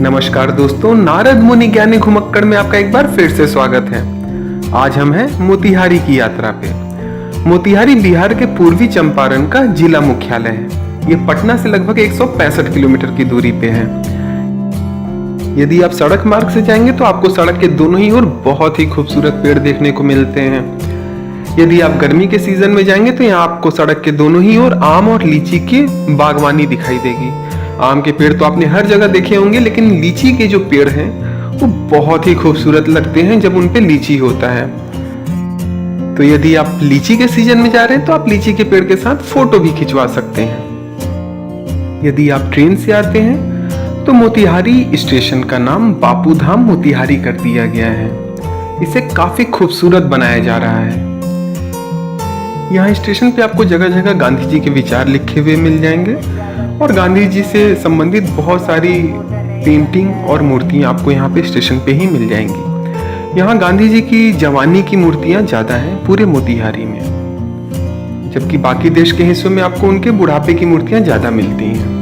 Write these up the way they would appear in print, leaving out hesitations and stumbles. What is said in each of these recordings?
नमस्कार दोस्तों, नारद मुनि ज्ञानी घुमक्कड़ में आपका एक बार फिर से स्वागत है। आज हम हैं मोतिहारी की यात्रा पे। मोतिहारी बिहार के पूर्वी चंपारण का जिला मुख्यालय है। ये पटना से लगभग 165 किलोमीटर की दूरी पे है। यदि आप सड़क मार्ग से जाएंगे तो आपको सड़क के दोनों ही ओर बहुत ही खूबसूरत पेड़ देखने को मिलते हैं। यदि आप गर्मी के सीजन में जाएंगे तो यहाँ आपको सड़क के दोनों ही ओर आम और लीची की बागवानी दिखाई देगी। आम के पेड़ तो आपने हर जगह देखे होंगे, लेकिन लीची के जो पेड़ हैं वो बहुत ही खूबसूरत लगते हैं जब उन पे लीची होता है। तो यदि आप लीची के सीजन में जा रहे हैं तो आप लीची के पेड़ के साथ फोटो भी खिंचवा सकते हैं। यदि आप ट्रेन से आते हैं तो मोतिहारी स्टेशन का नाम बापू धाम मोतिहारी कर दिया गया है। इसे काफी खूबसूरत बनाया जा रहा है। यहाँ स्टेशन पे आपको जगह जगह गांधी जी के विचार लिखे हुए मिल जाएंगे और गांधी जी से संबंधित बहुत सारी पेंटिंग और मूर्तियां आपको यहाँ पे स्टेशन पे ही मिल जाएंगी। यहाँ गांधी जी की जवानी की मूर्तियां ज्यादा हैं पूरे मोतिहारी में, जबकि बाकी देश के हिस्सों में आपको उनके बुढ़ापे की मूर्तियां ज्यादा मिलती हैं।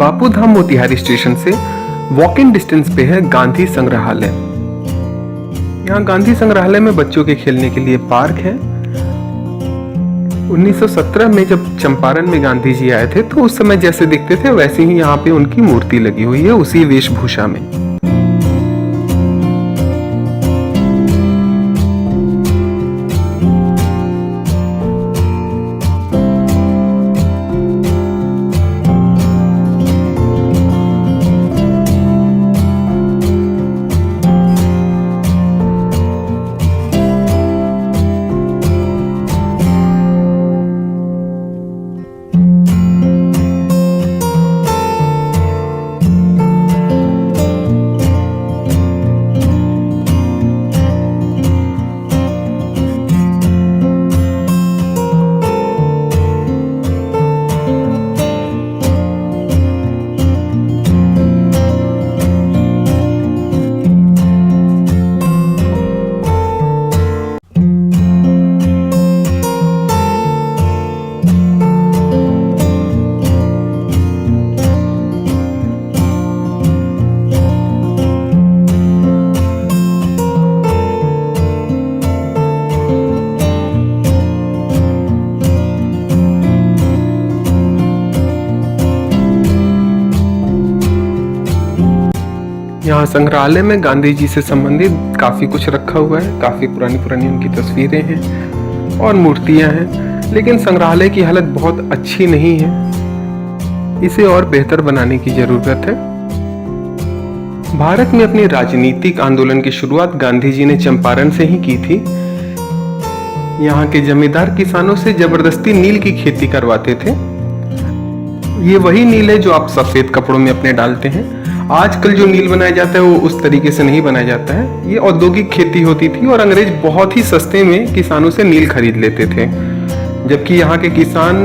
बापू धाम मोतिहारी स्टेशन से वॉक इन डिस्टेंस पे है गांधी संग्रहालय। यहाँ गांधी संग्रहालय में बच्चों के खेलने के लिए पार्क है। 1917 में जब चंपारण में गांधी जी आए थे तो उस समय जैसे दिखते थे वैसे ही यहाँ पे उनकी मूर्ति लगी हुई है, उसी वेशभूषा में। यहाँ संग्रहालय में गांधी जी से संबंधित काफी कुछ रखा हुआ है। काफी पुरानी पुरानी उनकी तस्वीरें हैं और मूर्तियां हैं, लेकिन संग्रहालय की हालत बहुत अच्छी नहीं है। इसे और बेहतर बनाने की जरूरत है। भारत में अपने राजनीतिक आंदोलन की शुरुआत गांधी जी ने चंपारण से ही की थी। यहाँ के जमींदार किसानों से जबरदस्ती नील की खेती करवाते थे। ये वही नील है जो आप सफेद कपड़ों में अपने डालते हैं। आजकल जो नील बनाया जाता है वो उस तरीके से नहीं बनाया जाता है। ये औद्योगिक खेती होती थी और अंग्रेज बहुत ही सस्ते में किसानों से नील खरीद लेते थे, जबकि यहाँ के किसान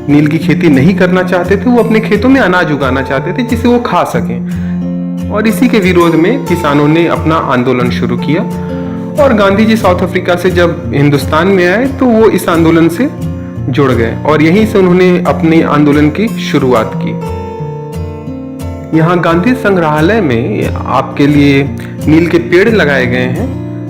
नील की खेती नहीं करना चाहते थे। वो अपने खेतों में अनाज उगाना चाहते थे जिसे वो खा सकें, और इसी के विरोध में किसानों ने अपना आंदोलन शुरू किया। और गांधी जी साउथ अफ्रीका से जब हिंदुस्तान में आए तो वो इस आंदोलन से जुड़ गए और यहीं से उन्होंने अपने आंदोलन की शुरुआत की। यहाँ गांधी संग्रहालय में आपके लिए नील के पेड़ लगाए गए हैं,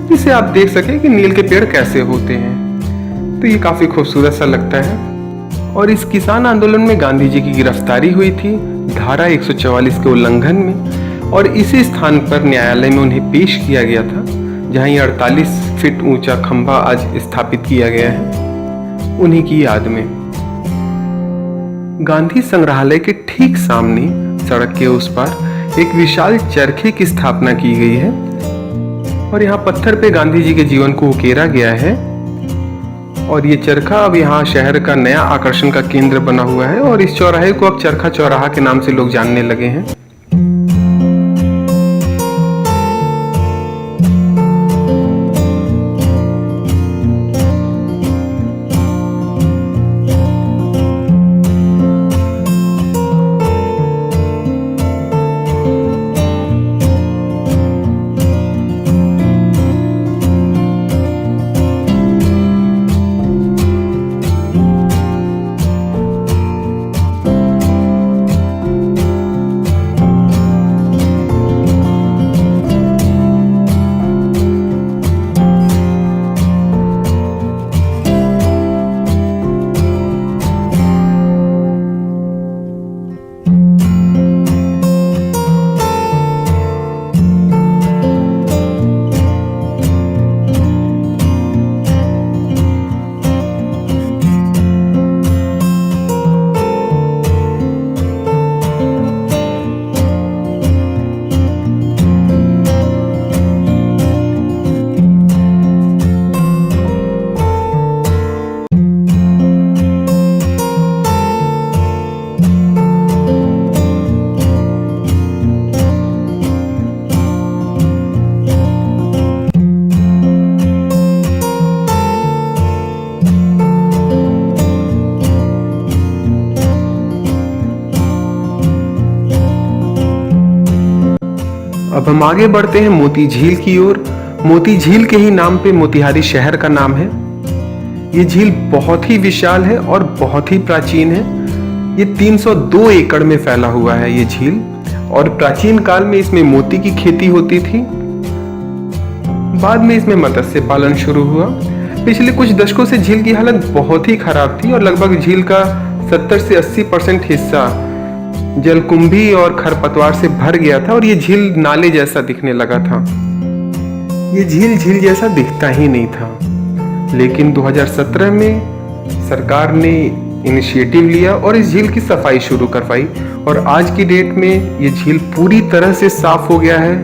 जिसे आप देख सकें कि नील के पेड़ कैसे होते हैं। तो ये काफी खूबसूरत सा लगता है। और इस किसान आंदोलन में गांधी जी की गिरफ्तारी हुई थी धारा 144 के उल्लंघन में, और इसी स्थान पर न्यायालय में उन्हें पेश किया गया था, जहां ये 48 फीट ऊंचा खंभा आज स्थापित किया गया है उन्हीं की याद में। गांधी संग्रहालय के ठीक सामने सड़क के उस पार एक विशाल चरखे की स्थापना की गई है। और यहाँ पत्थर पे गांधी जी के जीवन को उकेरा गया है। और ये चरखा अब यहाँ शहर का नया आकर्षण का केंद्र बना हुआ है और इस चौराहे को अब चरखा चौराहा के नाम से लोग जानने लगे हैं। अब हम आगे बढ़ते हैं मोती झील की ओर। मोती झील के ही नाम पे मोतिहारी शहर का नाम है। ये झील बहुत ही विशाल है और बहुत ही प्राचीन है। ये 302 एकड़ में फैला हुआ है ये झील, और प्राचीन काल में इसमें मोती की खेती होती थी। बाद में इसमें मत्स्य पालन शुरू हुआ। पिछले कुछ दशकों से झील की हालत बहुत ही खराब थी और लगभग झील का 70 से 80% हिस्सा जलकुंभी और खरपतवार से भर गया था और ये झील नाले जैसा दिखने लगा था। ये झील जैसा दिखता ही नहीं था। लेकिन 2017 में सरकार ने इनिशिएटिव लिया और इस झील की सफाई शुरू करवाई और आज की डेट में ये झील पूरी तरह से साफ हो गया है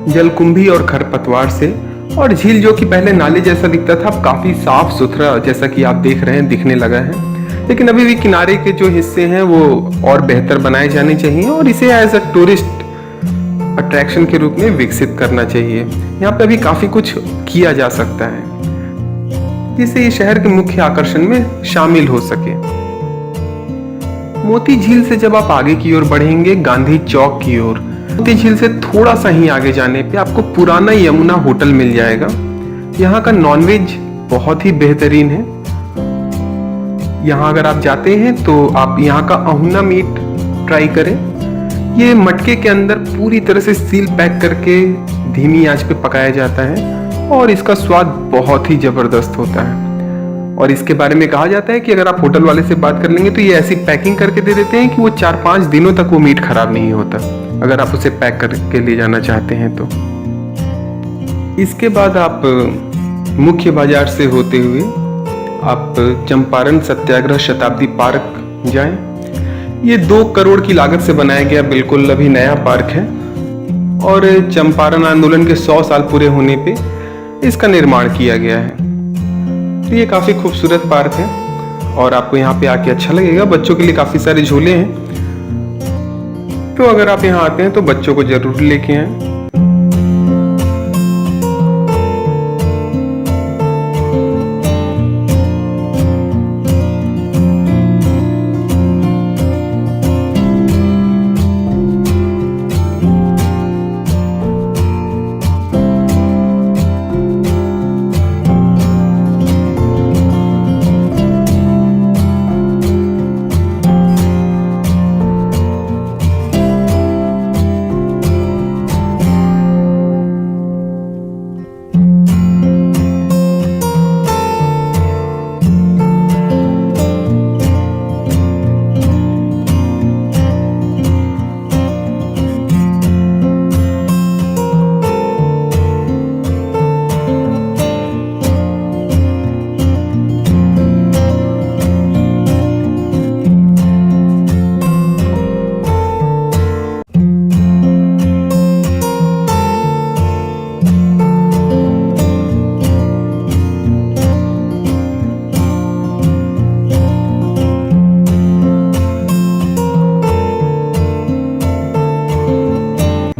जलकुंभी और खरपतवार से। और झील जो कि पहले नाले जैसा दिखता था, अब काफी साफ सुथरा, जैसा कि आप देख रहे हैं, दिखने लगा है। लेकिन अभी भी किनारे के जो हिस्से हैं वो और बेहतर बनाए जाने चाहिए और इसे एज अ टूरिस्ट अट्रैक्शन के रूप में विकसित करना चाहिए। यहाँ पे अभी काफी कुछ किया जा सकता है जिससे ये शहर के मुख्य आकर्षण में शामिल हो सके। मोती झील से जब आप आगे की ओर बढ़ेंगे गांधी चौक की ओर, मोती झील से थोड़ा सा ही आगे जाने पे आपको पुराना यमुना होटल मिल जाएगा। यहाँ का नॉनवेज बहुत ही बेहतरीन है। यहाँ अगर आप जाते हैं तो आप यहाँ का अहुना मीट ट्राई करें। ये मटके के अंदर पूरी तरह से सील पैक करके धीमी आंच पे पकाया जाता है और इसका स्वाद बहुत ही जबरदस्त होता है। और इसके बारे में कहा जाता है कि अगर आप होटल वाले से बात कर लेंगे तो ये ऐसी पैकिंग करके दे देते हैं कि वो 4-5 दिनों तक वो मीट खराब नहीं होता, अगर आप उसे पैक करके ले जाना चाहते हैं तो। इसके बाद आप मुख्य बाजार से होते हुए आप चंपारण सत्याग्रह शताब्दी पार्क जाएं। ये 2 करोड़ की लागत से बनाया गया बिल्कुल अभी नया पार्क है और चंपारण आंदोलन के 100 साल पूरे होने पे इसका निर्माण किया गया है। तो ये काफ़ी खूबसूरत पार्क है और आपको यहाँ पे आके अच्छा लगेगा। बच्चों के लिए काफ़ी सारे झूले हैं, तो अगर आप यहाँ आते हैं तो बच्चों को जरूर लेके आएं।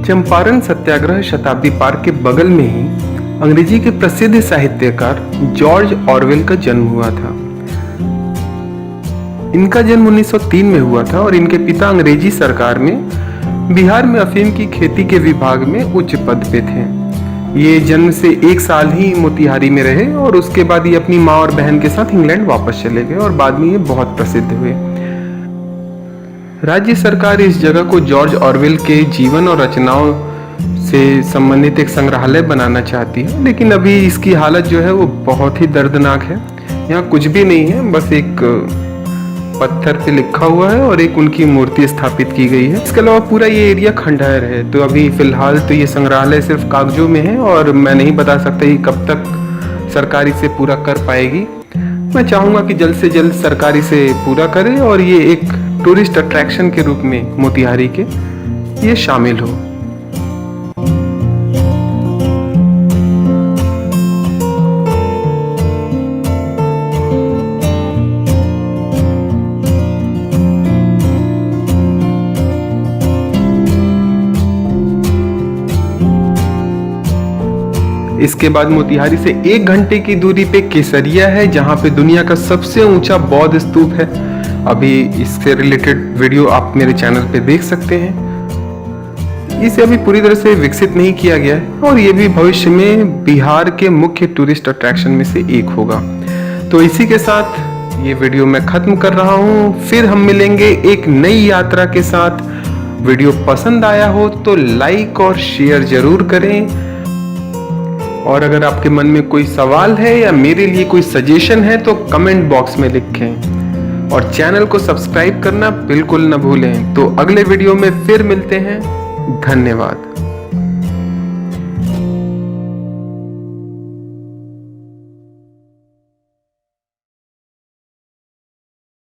चंपारण सत्याग्रह शताब्दी पार्क के बगल में ही अंग्रेजी के प्रसिद्ध साहित्यकार जॉर्ज ऑरवेल का जन्म हुआ था। इनका जन्म 1903 में हुआ था और इनके पिता अंग्रेजी सरकार में बिहार में अफीम की खेती के विभाग में उच्च पद पे थे। ये जन्म से 1 साल ही मोतिहारी में रहे और उसके बाद ये अपनी माँ और बहन के साथ इंग्लैंड वापस चले गए और बाद में ये बहुत प्रसिद्ध हुए। राज्य सरकार इस जगह को जॉर्ज ऑरवेल के जीवन और रचनाओं से संबंधित एक संग्रहालय बनाना चाहती है, लेकिन अभी इसकी हालत जो है वो बहुत ही दर्दनाक है। यहाँ कुछ भी नहीं है, बस एक पत्थर पे लिखा हुआ है और एक उनकी मूर्ति स्थापित की गई है। इसके अलावा पूरा ये एरिया खंडहर है। तो अभी फिलहाल तो ये संग्रहालय सिर्फ कागजों में है और मैं नहीं बता सकता ये कब तक सरकार इसे पूरा कर पाएगी। मैं चाहूँगा कि जल्द से जल्द सरकार इसे पूरा करे और ये एक टूरिस्ट अट्रैक्शन के रूप में मोतिहारी के ये शामिल हो। इसके बाद मोतिहारी से 1 घंटे की दूरी पे केसरिया है, जहां पे दुनिया का सबसे ऊंचा बौद्ध स्तूप है। अभी इससे रिलेटेड वीडियो आप मेरे चैनल पे देख सकते हैं। इसे अभी पूरी तरह से विकसित नहीं किया गया है और ये भी भविष्य में बिहार के मुख्य टूरिस्ट अट्रैक्शन में से एक होगा। तो इसी के साथ ये वीडियो मैं खत्म कर रहा हूँ। फिर हम मिलेंगे एक नई यात्रा के साथ। वीडियो पसंद आया हो तो लाइक और शेयर जरूर करें और अगर आपके मन में कोई सवाल है या मेरे लिए कोई सजेशन है तो कमेंट बॉक्स में लिखें और चैनल को सब्सक्राइब करना बिल्कुल न भूलें। तो अगले वीडियो में फिर मिलते हैं। धन्यवाद।